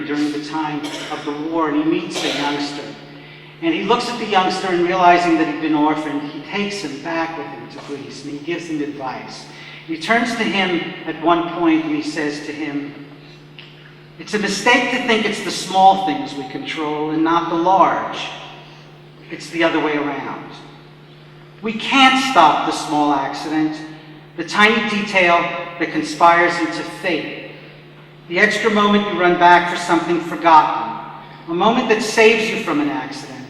during the time of the war, and he meets a youngster. And he looks at the youngster, and realizing that he'd been orphaned, he takes him back with him to Greece, and he gives him advice. He turns to him at one point, and he says to him, "It's a mistake to think it's the small things we control and not the large. It's the other way around. We can't stop the small accident, the tiny detail that conspires into fate, the extra moment you run back for something forgotten, a moment that saves you from an accident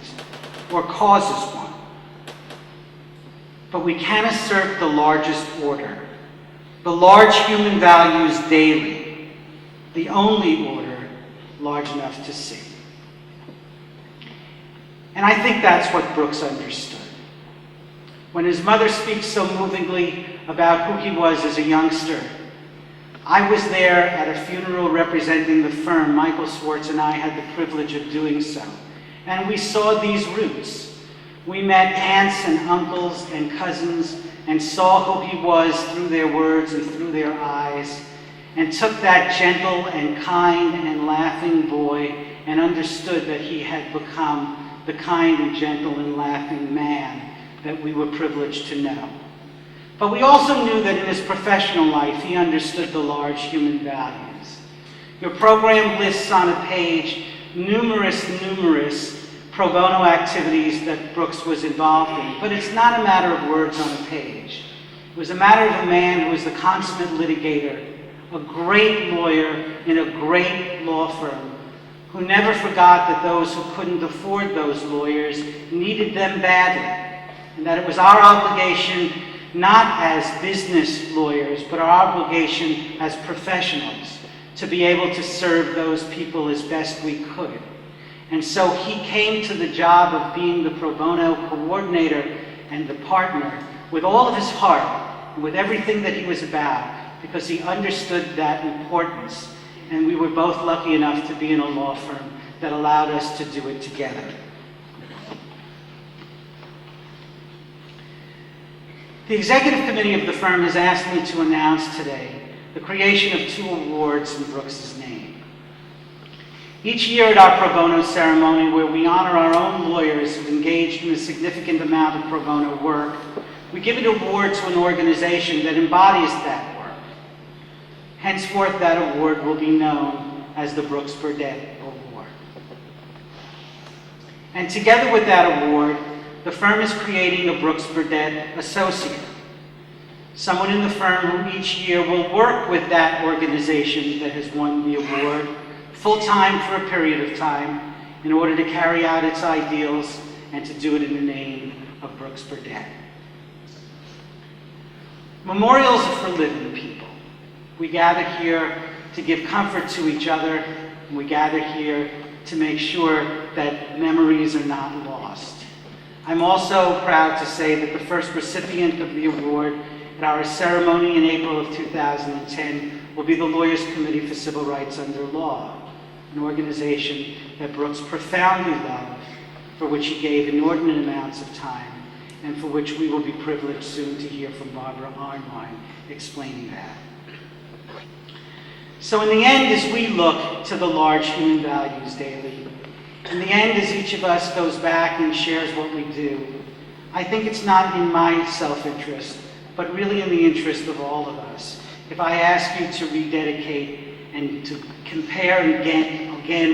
or causes one. But we can assert the largest order, the large human values daily, the only order large enough to see." And I think that's what Brooks understood. When his mother speaks so movingly about who he was as a youngster, I was there at a funeral representing the firm. Michael Swartz and I had the privilege of doing so. And we saw these roots. We met aunts and uncles and cousins and saw who he was through their words and through their eyes, and took that gentle and kind and laughing boy and understood that he had become the kind and gentle and laughing man that we were privileged to know. But we also knew that in his professional life, he understood the large human values. Your program lists on a page numerous pro bono activities that Brooks was involved in, but it's not a matter of words on a page. It was a matter of a man who was the consummate litigator, a great lawyer in a great law firm, who never forgot that those who couldn't afford those lawyers needed them badly, and that it was our obligation, not as business lawyers, but our obligation as professionals, to be able to serve those people as best we could. And so he came to the job of being the pro bono coordinator and the partner with all of his heart and with everything that he was about, because he understood that importance. And we were both lucky enough to be in a law firm that allowed us to do it together. The executive committee of the firm has asked me to announce today the creation of 2 awards in Brooks's name. Each year at our pro bono ceremony, where we honor our own lawyers who've engaged in a significant amount of pro bono work, we give an award to an organization that embodies that work. Henceforth, that award will be known as the Brooks Burdette Award. And together with that award, the firm is creating a Brooks Burdette Associate, someone in the firm who each year will work with that organization that has won the award full-time for a period of time in order to carry out its ideals and to do it in the name of Brooks Burdette. Memorials are for living people. We gather here to give comfort to each other, and we gather here to make sure that memories are not lost. I'm also proud to say that the first recipient of the award at our ceremony in April of 2010 will be the Lawyers Committee for Civil Rights Under Law, an organization that Brooks profoundly loved, for which he gave inordinate amounts of time, and for which we will be privileged soon to hear from Barbara Arnwine explaining that. So in the end, as we look to the large human values daily, in the end, as each of us goes back and shares what we do, I think it's not in my self-interest, but really in the interest of all of us. If I ask you to rededicate and to compare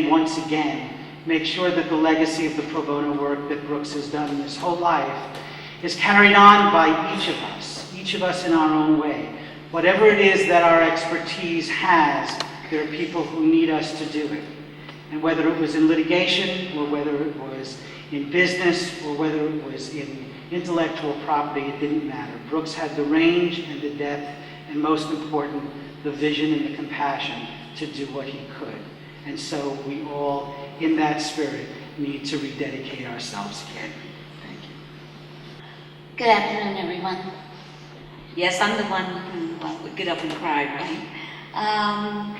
once again, make sure that the legacy of the pro bono work that Brooks has done his whole life is carried on by each of us in our own way. Whatever it is that our expertise has, there are people who need us to do it. And whether it was in litigation, or whether it was in business, or whether it was in intellectual property, it didn't matter. Brooks had the range and the depth, and most important, the vision and the compassion to do what he could. And so we all, in that spirit, need to rededicate ourselves again. Thank you. Good afternoon, everyone. Yes, I'm the one who would get up and cry, right?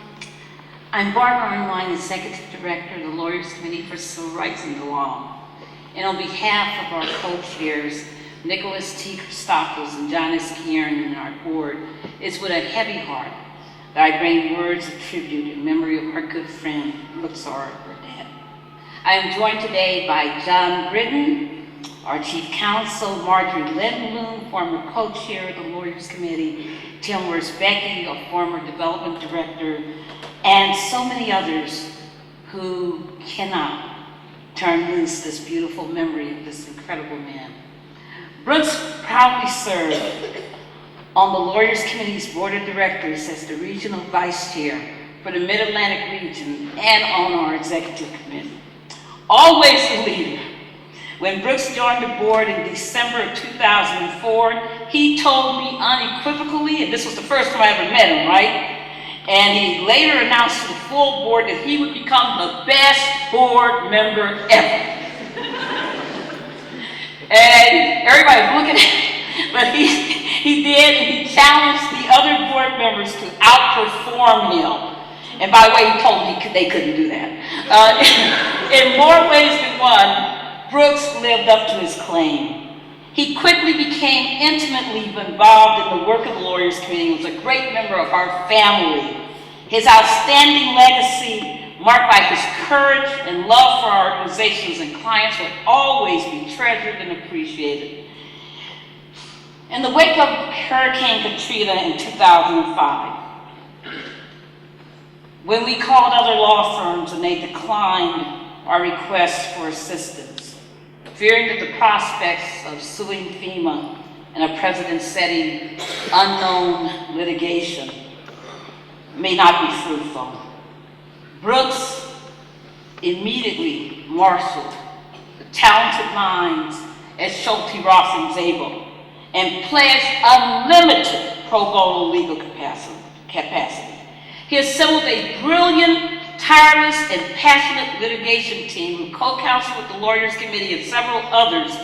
I'm Barbara Arnwine, Executive Director of the Lawyers Committee for Civil Rights and the Law. And on behalf of our co-chairs, Nicholas T. Christopoulos and John S. Kieran, and our board, it's with a heavy heart that I bring words of tribute in memory of our good friend, Brooks R. Burdette. I am joined today by John Britton, our Chief Counsel, Marjorie Lindblom, former co-chair of the Lawyers Committee, Tim Worsbecky, a former Development Director, and so many others who cannot turn loose this beautiful memory of this incredible man. Brooks proudly served on the Lawyers Committee's Board of Directors as the Regional Vice Chair for the Mid-Atlantic region and on our Executive Committee. Always a leader. When Brooks joined the board in December of 2004, he told me unequivocally, and this was the first time I ever met him, right? And he later announced to the full board that he would become the best board member ever. And everybody was looking at him, but he did, and he challenged the other board members to outperform him. And by the way, he told me they couldn't do that. In more ways than one, Brooks lived up to his claim. He quickly became intimately involved in the work of the Lawyers Committee and was a great member of our family. His outstanding legacy, marked by his courage and love for our organizations and clients, will always be treasured and appreciated. In the wake of Hurricane Katrina in 2005, when we called other law firms and they declined our request for assistance, fearing that the prospects of suing FEMA in a precedent-setting, unknown litigation may not be fruitful, Brooks immediately marshaled the talented minds at Schulte, Ross, and Zabel and pledged unlimited pro bono legal capacity. He assembled a brilliant, tireless, and passionate litigation team who co-counseled with the Lawyers Committee and several others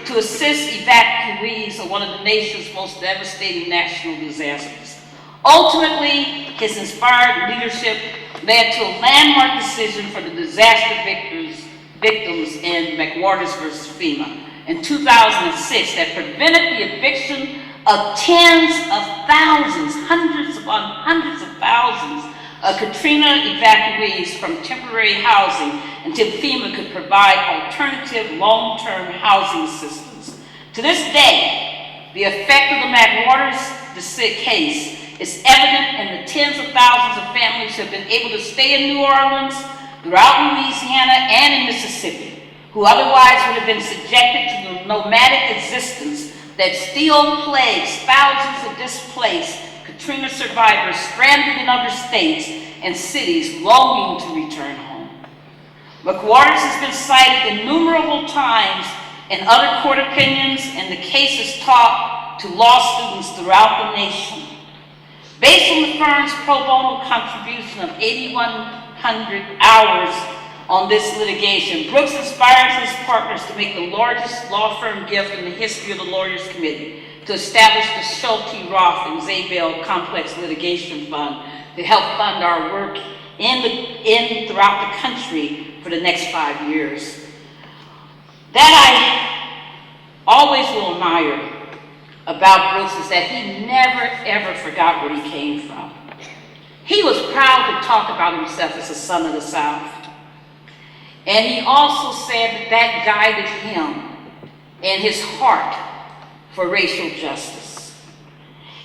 to assist evacuees of one of the nation's most devastating national disasters. Ultimately, his inspired leadership led to a landmark decision for the disaster victims in McWaters versus FEMA in 2006 that prevented the eviction of tens of thousands, hundreds upon hundreds of thousands of Katrina evacuees from temporary housing until FEMA could provide alternative long-term housing assistance. To this day, the effect of the McWaters case is evident in the tens of thousands of families who have been able to stay in New Orleans, throughout Louisiana, and in Mississippi, who otherwise would have been subjected to the nomadic existence that still plagues thousands of displaced Katrina survivors stranded in other states and cities longing to return home. McWaters has been cited innumerable times in other court opinions, and the case is taught to law students throughout the nation. Based on the firm's pro bono contribution of 8,100 hours on this litigation, Brooks inspires his partners to make the largest law firm gift in the history of the Lawyers Committee, to establish the Schulte, Roth, and Zabel Complex Litigation Fund to help fund our work throughout the country for the next 5 years. That I always will admire about Brooks is that he never ever forgot where he came from. He was proud to talk about himself as a son of the South. And he also said that guided him in his heart for racial justice.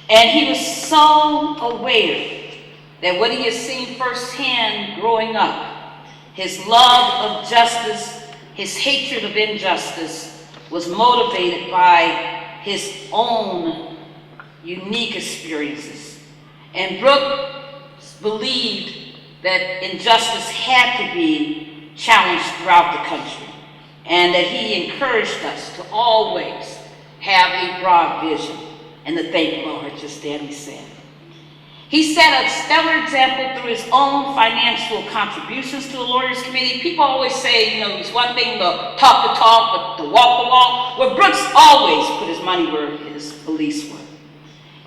And he was so aware that what he has seen firsthand growing up, his love of justice, his hatred of injustice, was motivated by his own unique experiences. And Brooks believed that injustice had to be challenged throughout the country, and that he encouraged us to always have a broad vision and to think large, as Danny said. He set a stellar example through his own financial contributions to the Lawyers Committee. People always say, it's one thing to talk the talk, but to walk the walk. Well, Brooks always put his money where his beliefs were.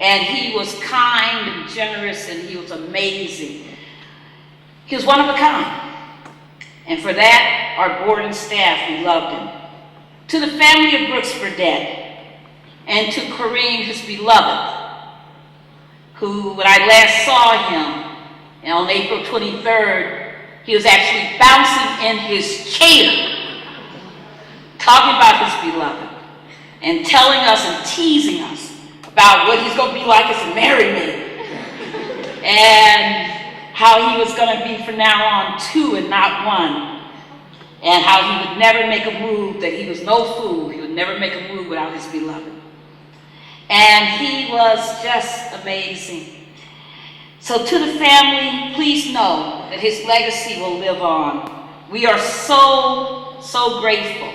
And he was kind and generous, and he was amazing. He was one of a kind. And for that, our board and staff, we loved him. To the family of Brooks Burdette, and to Kareem, his beloved, who, when I last saw him, and on April 23rd, he was actually bouncing in his chair, talking about his beloved, and telling us and teasing us about what he's going to be like as a married man, and how he was going to be from now on two and not one, and how he would never make a move, that he was no fool, he would never make a move without his beloved. And he was just amazing. So to the family, please know that his legacy will live on. We are so, so grateful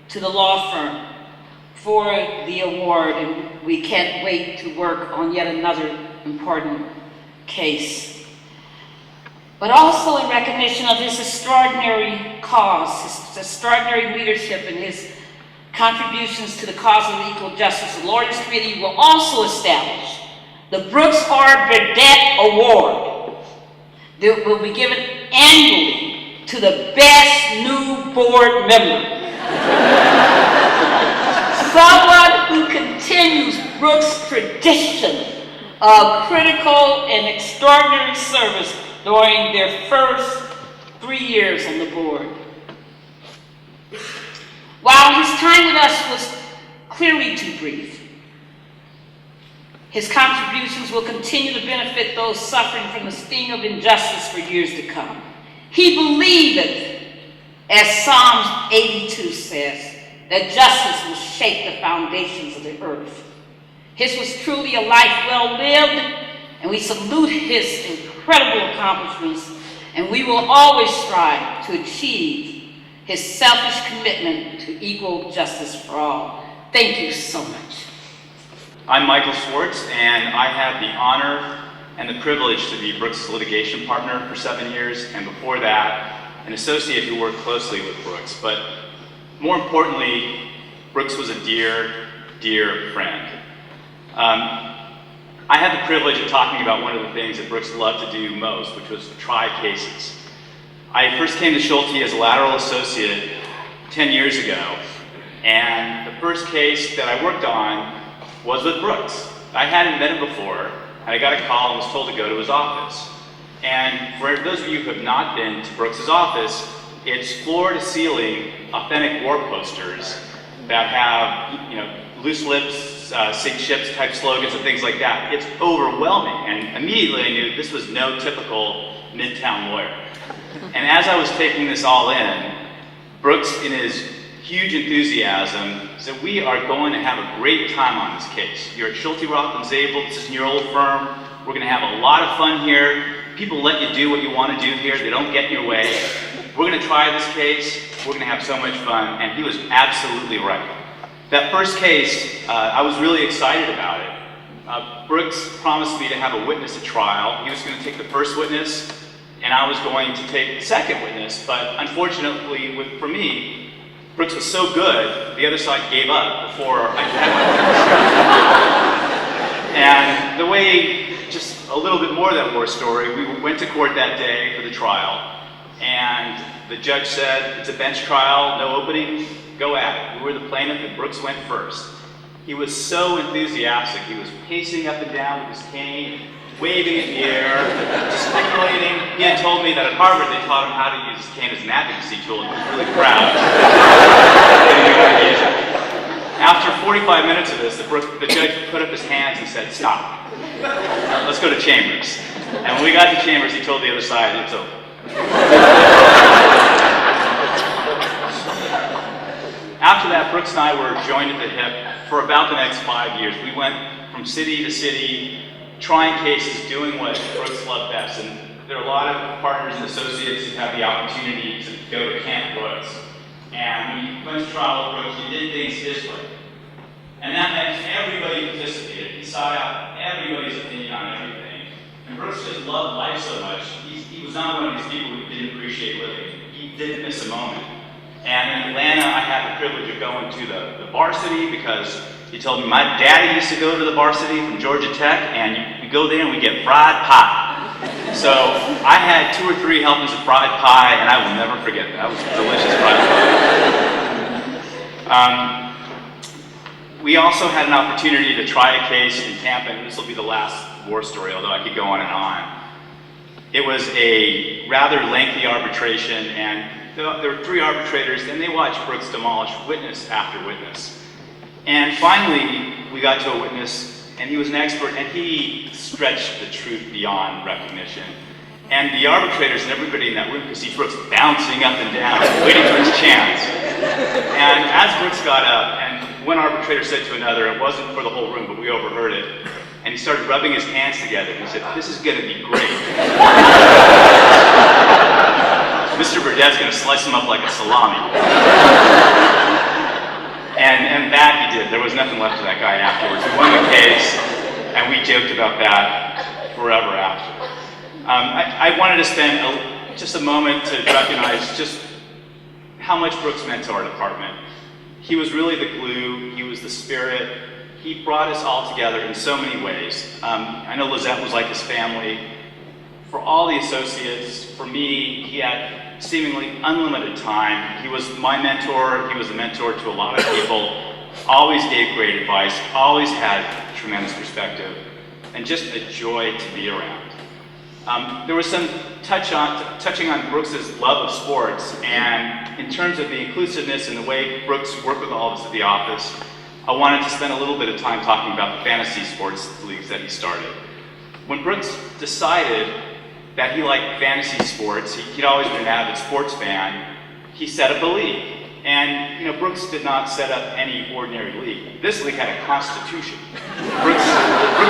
to the law firm for the award, and we can't wait to work on yet another important case. But also in recognition of his extraordinary cause, his extraordinary leadership, and his contributions to the cause of equal justice, the Lawyers Committee will also establish the Brooks R. Burdette Award that will be given annually to the best new board member. Someone who continues Brooks' tradition of critical and extraordinary service during their first 3 years on the board. While his time with us was clearly too brief, his contributions will continue to benefit those suffering from the sting of injustice for years to come. He believed, as Psalms 82 says, that justice will shake the foundations of the earth. His was truly a life well lived, and we salute his incredible accomplishments, and we will always strive to achieve his selfish commitment to equal justice for all. Thank you so much. I'm Michael Schwartz, and I had the honor and the privilege to be Brooks' litigation partner for 7 years, and before that, an associate who worked closely with Brooks. But more importantly, Brooks was a dear, dear friend. I had the privilege of talking about one of the things that Brooks loved to do most, which was to try cases. I first came to Schulte as a lateral associate 10 years ago, and the first case that I worked on was with Brooks. I hadn't met him before, and I got a call and was told to go to his office. And for those of you who have not been to Brooks' office, it's floor-to-ceiling authentic war posters that have, loose lips, sink ships type slogans and things like that. It's overwhelming, and immediately I knew this was no typical Midtown lawyer. And as I was taking this all in, Brooks, in his huge enthusiasm, said, we are going to have a great time on this case. You're at Schulte, Roth, and Zabel. This is your old firm. We're going to have a lot of fun here. People let you do what you want to do here. They don't get in your way. We're going to try this case. We're going to have so much fun. And he was absolutely right. That first case, I was really excited about it. Brooks promised me to have a witness at trial. He was going to take the first witness, and I was going to take the second witness. But unfortunately, for me, Brooks was so good, the other side gave up before I could have my witness. And the way, just a little bit more of that war story, we went to court that day for the trial, and the judge said, it's a bench trial, no opening, go at it. We were the plaintiff, and Brooks went first. He was so enthusiastic. He was pacing up and down with his cane, waving in the air, gesticulating. He had told me that at Harvard they taught him how to use his cane as an advocacy tool, and he was really proud. After 45 minutes of this, the judge put up his hands and said, stop. Let's go to chambers. And when we got to chambers, he told the other side, it's over. After that, Brooks and I were joined at the hip for about the next 5 years. We went from city to city, trying cases, doing what Brooks loved best. And there are a lot of partners and associates who have the opportunity to go to Camp Brooks. And when you went to trial with Brooks, you did things his way. And that meant everybody participated. He sought out everybody's opinion on everything. And Brooks just loved life so much. He was not one of these people who didn't appreciate living. He didn't miss a moment. And in Atlanta, I had the privilege of going to the varsity because he told me my daddy used to go to the varsity from Georgia Tech, and we go there and we get fried pie. So I had 2 or 3 helpings of fried pie, and I will never forget that. That was delicious fried pie. We also had an opportunity to try a case in Tampa, and this will be the last war story, although I could go on and on. It was a rather lengthy arbitration, and there were 3 arbitrators, and they watched Brooks demolish witness after witness. And finally, we got to a witness, and he was an expert, and he stretched the truth beyond recognition. And the arbitrators and everybody in that room could see Brooks bouncing up and down, waiting for his chance. And as Brooks got up, and one arbitrator said to another, it wasn't for the whole room, but we overheard it, and he started rubbing his hands together. He said, "This is going to be great." Mr. Burdette's going to slice him up like a salami. And that he did. There was nothing left of that guy afterwards. We won the case, and we joked about that forever after. I wanted to spend just a moment to recognize just how much Brooks meant to our department. He was really the glue. He was the spirit. He brought us all together in so many ways. I know Lizette was like his family. For all the associates, for me, he had seemingly unlimited time. He was my mentor. He was a mentor to a lot of people. Always gave great advice. Always had tremendous perspective. And just a joy to be around. There was some touching on Brooks's love of sports, and in terms of the inclusiveness and the way Brooks worked with all of us at the office, I wanted to spend a little bit of time talking about the fantasy sports leagues that he started. When Brooks decided that he liked fantasy sports, he'd always been an avid sports fan, he set up a league. And, Brooks did not set up any ordinary league. This league had a constitution. Brooks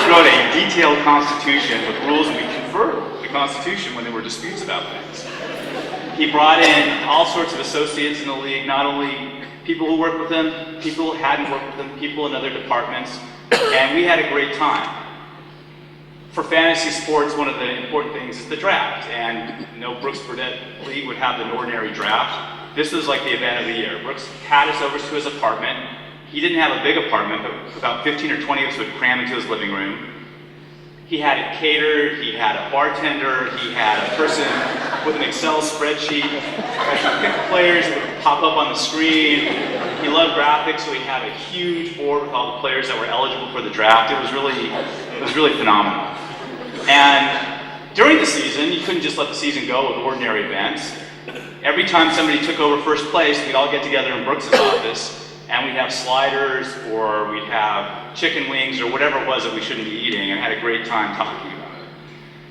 wrote a detailed constitution with rules, and we conferred the constitution when there were disputes about things. He brought in all sorts of associates in the league, not only people who worked with him, people who hadn't worked with him, people in other departments, and we had a great time. For fantasy sports, one of the important things is the draft, and Brooks Burdette League would have an ordinary draft. This was like the event of the year. Brooks had us over to his apartment. He didn't have a big apartment, but about 15 or 20 of us would cram into his living room. He had it catered, he had a bartender, he had a person with an Excel spreadsheet, pick players that would pop up on the screen. He loved graphics, so he had a huge board with all the players that were eligible for the draft. It was really phenomenal. And during the season, you couldn't just let the season go with ordinary events. Every time somebody took over first place, we'd all get together in Brooks's office, and we'd have sliders, or we'd have chicken wings, or whatever it was that we shouldn't be eating, and had a great time talking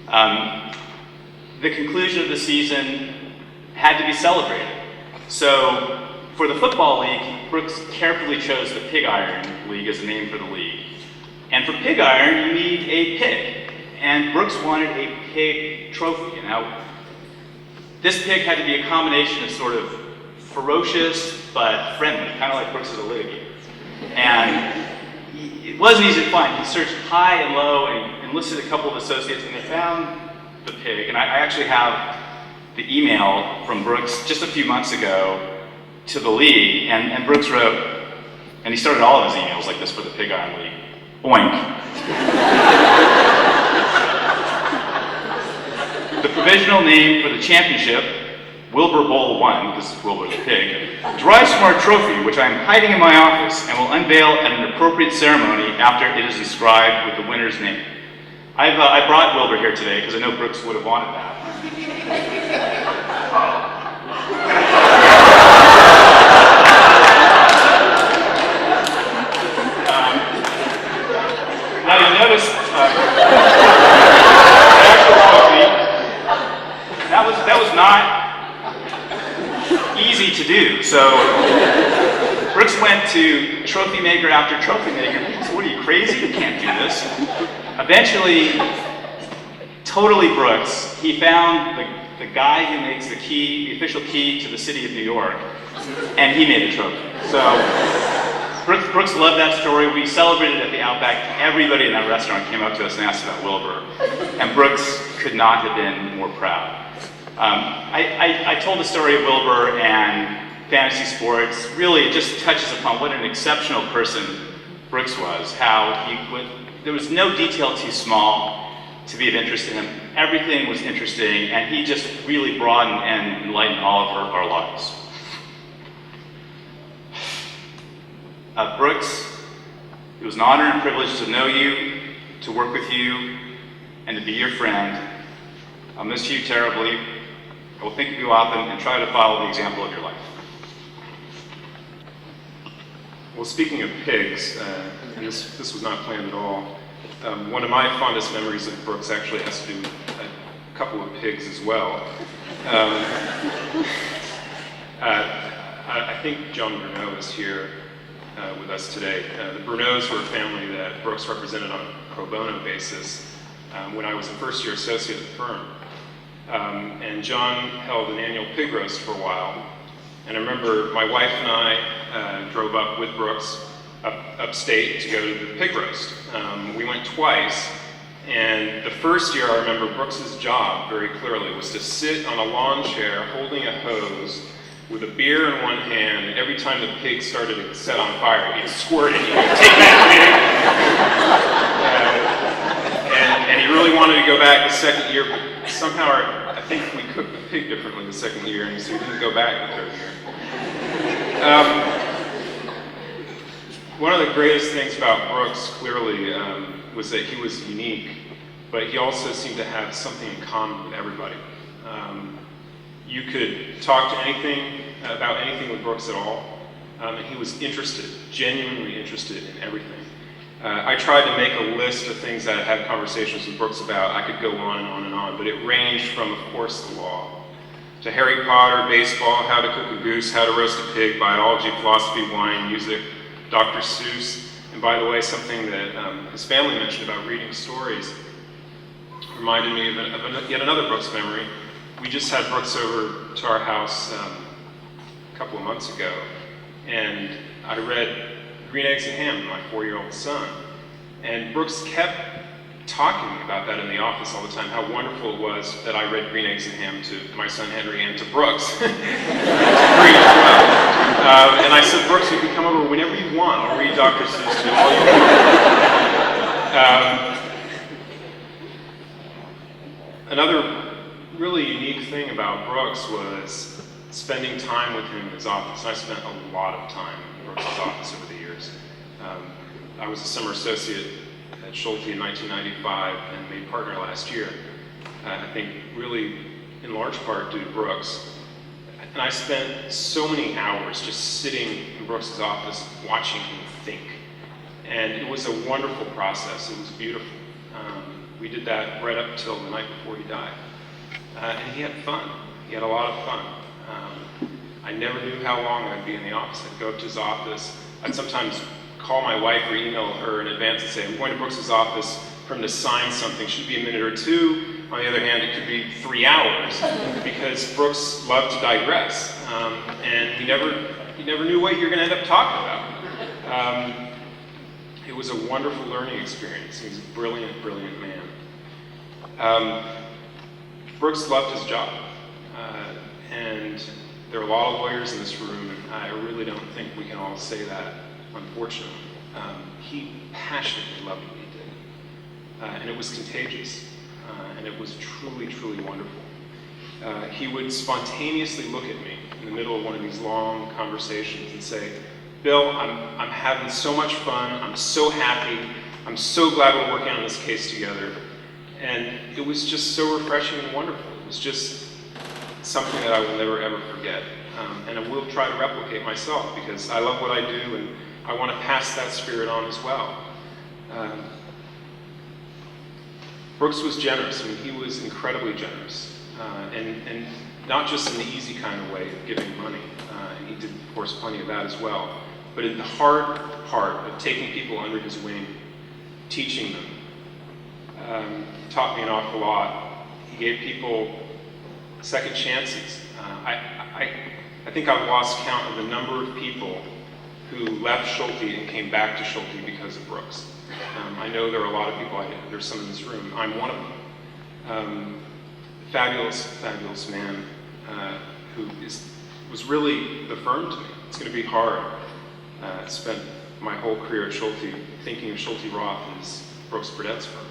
about it. The conclusion of the season had to be celebrated. So, for the football league, Brooks carefully chose the Pig Iron League as the name for the league. And for Pig Iron, you need a pig. And Brooks wanted a pig trophy. This pig had to be a combination of sort of ferocious but friendly, kind of like Brooks as a litigator. And it wasn't easy to find. He searched high and low and enlisted a couple of associates, and they found the pig. And I actually have the email from Brooks just a few months ago to the league, and Brooks wrote, and he started all of his emails like this for the Pig Iron League, oink. The provisional name for the championship, Wilbur Bowl 1, because Wilbur the pig, derives from our trophy, which I am hiding in my office and will unveil at an appropriate ceremony after it is inscribed with the winner's name. I brought Wilbur here today because I know Brooks would have wanted that. Now you notice, that was not easy to do. So Brooks went to trophy maker after trophy maker. He said, "What are you, crazy? You can't do this." Eventually, totally Brooks, he found the guy who makes the official key to the city of New York, and he made the trophy. So Brooks loved that story. We celebrated at the Outback. Everybody in that restaurant came up to us and asked about Wilbur, and Brooks could not have been more proud. I told the story of Wilbur and fantasy sports. Really, it just touches upon what an exceptional person Brooks was, how there was no detail too small to be of interest to him. Everything was interesting, and he just really broadened and enlightened all of our lives. Brooks, it was an honor and privilege to know you, to work with you, and to be your friend. I'll miss you terribly. I will think of you often and try to follow the example of your life. Well, speaking of pigs, and this was not planned at all, one of my fondest memories of Brooks actually has to do with a couple of pigs as well. I think John Bruneau is here with us today. The Bruneaus were a family that Brooks represented on a pro bono basis when I was a first-year associate at the firm. And John held an annual pig roast for a while. And I remember my wife and I drove up with Brooks upstate to go to the pig roast. We went twice, and the first year I remember Brooks's job very clearly was to sit on a lawn chair holding a hose with a beer in one hand, and every time the pig started to set on fire, he'd squirt it, he'd go, "Take that pig!" And he really wanted to go back the second year, but somehow I think we cooked the pig differently the second year, and so he didn't go back the third year. One of the greatest things about Brooks, clearly, was that he was unique, but he also seemed to have something in common with everybody. You could talk to about anything with Brooks at all, and he was interested, genuinely interested in everything. I tried to make a list of things that I had conversations with Brooks about. I could go on and on and on, but it ranged from, of course, the law, to Harry Potter, baseball, how to cook a goose, how to roast a pig, biology, philosophy, wine, music, Dr. Seuss, and by the way, something that his family mentioned about reading stories reminded me of yet another Brooks memory. We just had Brooks over to our house a couple of months ago, and I read Green Eggs and Ham to my 4-year-old son, and Brooks kept talking about that in the office all the time, how wonderful it was that I read Green Eggs and Ham to my son Henry and to Brooks. To Green as well. And I said, "Brooks, you can come over whenever you want. I'll read Dr. Seuss to you all you want." Another really unique thing about Brooks was spending time with him in his office. I spent a lot of time in Brooks' office over the years. I was a summer associate at Schulte in 1995 and made partner last year. I think really in large part due to Brooks. And I spent so many hours just sitting in Brooks' office watching him think. And it was a wonderful process. It was beautiful. We did that right up till the night before he died. And he had fun. He had a lot of fun. I never knew how long I'd be in the office. I'd go up to his office. I'd sometimes call my wife or email her in advance and say, "I'm going to Brooks' office for him to sign something. Should be a minute or two." On the other hand, it could be 3 hours because Brooks loved to digress. And you never knew what you're going to end up talking about. It was a wonderful learning experience. He was a brilliant, brilliant man. Brooks loved his job. And there are a lot of lawyers in this room, and I really don't think we can all say that, unfortunately. He passionately loved what he did. And it was contagious. And it was truly, truly wonderful. He would spontaneously look at me in the middle of one of these long conversations and say, "Bill, I'm having so much fun. I'm so happy. I'm so glad we're working on this case together." And it was just so refreshing and wonderful. It was just something that I will never, ever forget. And I will try to replicate myself because I love what I do and I want to pass that spirit on as well. Brooks was generous. I mean, he was incredibly generous. And not just in the easy kind of way of giving money. He did, of course, plenty of that as well. But in the hard part of taking people under his wing, teaching them, he taught me an awful lot. He gave people second chances. I think I've lost count of the number of people who left Schulte and came back to Schulte because of Brooks. I know there are a lot of people, there's some in this room, I'm one of them. Fabulous, fabulous man who was really the firm to me. It's going to be hard. I spent my whole career at Schulte thinking of Schulte Roth as Brooks Burdette's firm.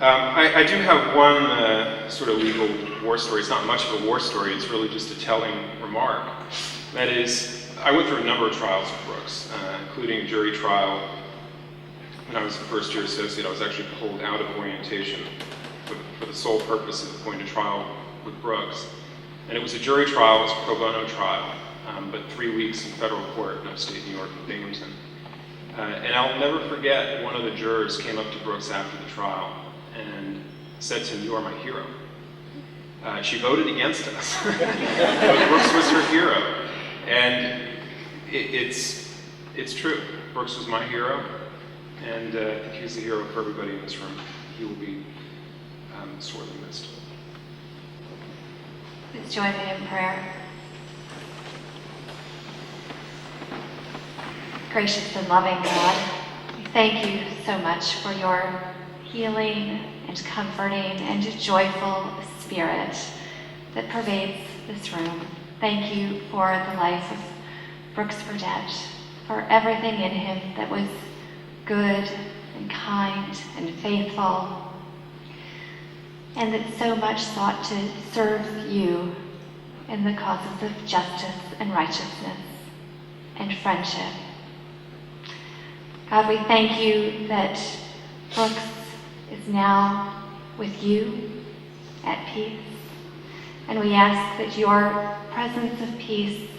I do have one sort of legal war story. It's not much of a war story, it's really just a telling remark. That is, I went through a number of trials with Brooks, including a jury trial when I was a first-year associate, I was actually pulled out of orientation for the sole purpose of going to trial with Brooks. And it was a jury trial, it was a pro bono trial, but 3 weeks in federal court in upstate New York in Binghamton. And I'll never forget, one of the jurors came up to Brooks after the trial and said to him, "You are my hero." She voted against us, but Brooks was her hero. And it's true. Brooks was my hero, and I think he's the hero for everybody in this room. He will be sorely missed. Please join me in prayer. Gracious and loving God, we thank you so much for your healing and comforting and joyful spirit that pervades this room. Thank you for the life of Brooks Burdette, for everything in him that was good and kind and faithful, and that so much sought to serve you in the causes of justice and righteousness and friendship. God, we thank you that Brooks is now with you at peace, and we ask that your presence of peace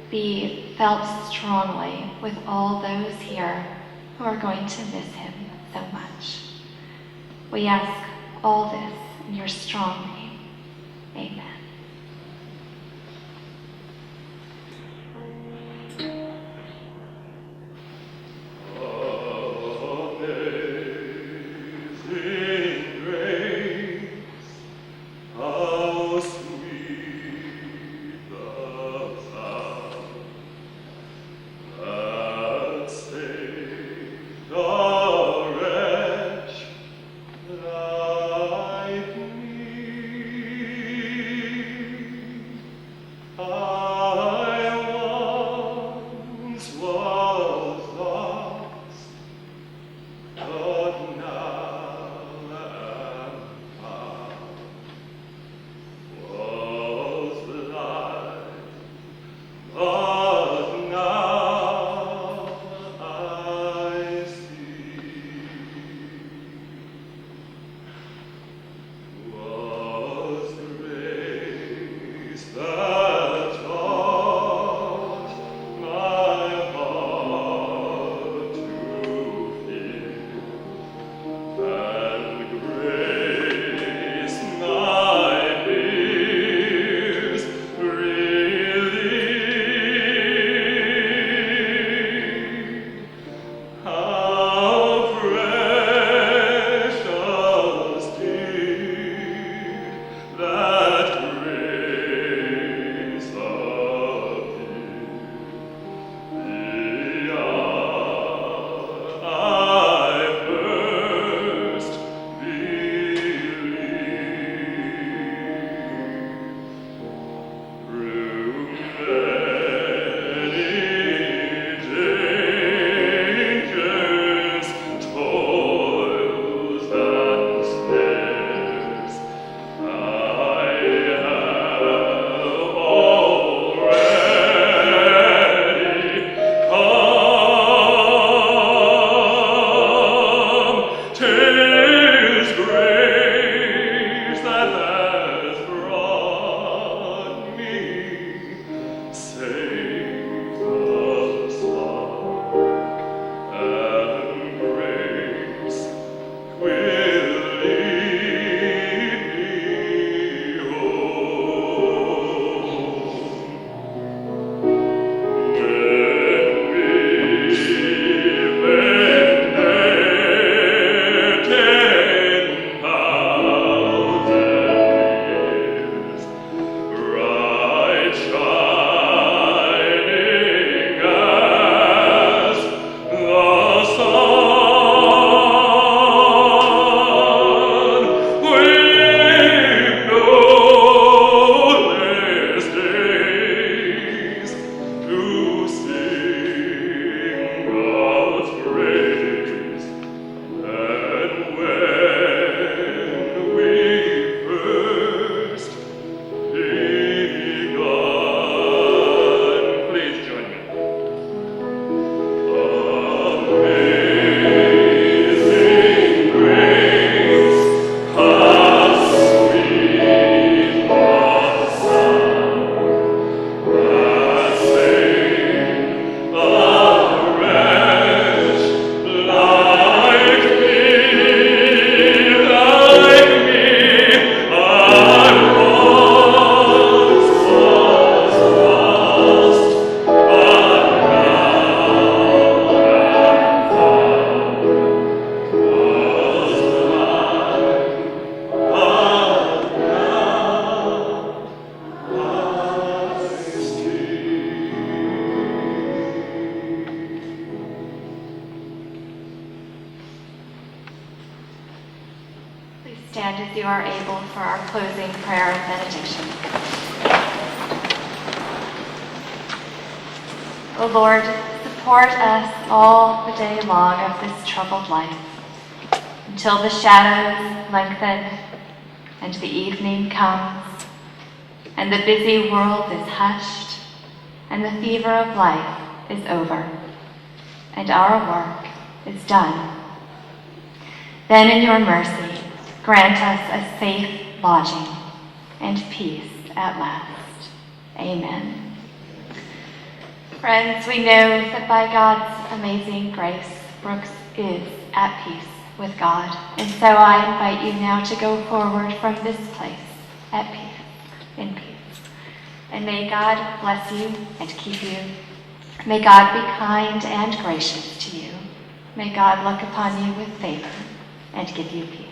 be felt strongly with all those here who are going to miss him so much. We ask all this in your strong name. Amen. Like me. stand as you are able for our closing prayer and benediction. O Lord, support us all the day long of this troubled life, until the shadows lengthen and the evening comes, and the busy world is hushed, and the fever of life is over, and our work is done. Then in your mercy, grant us a safe lodging and peace at last. Amen. Friends, we know that by God's amazing grace, Brooks is at peace with God. And so I invite you now to go forward from this place at peace, in peace. And may God bless you and keep you. May God be kind and gracious to you. May God look upon you with favor and give you peace.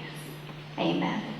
Amen.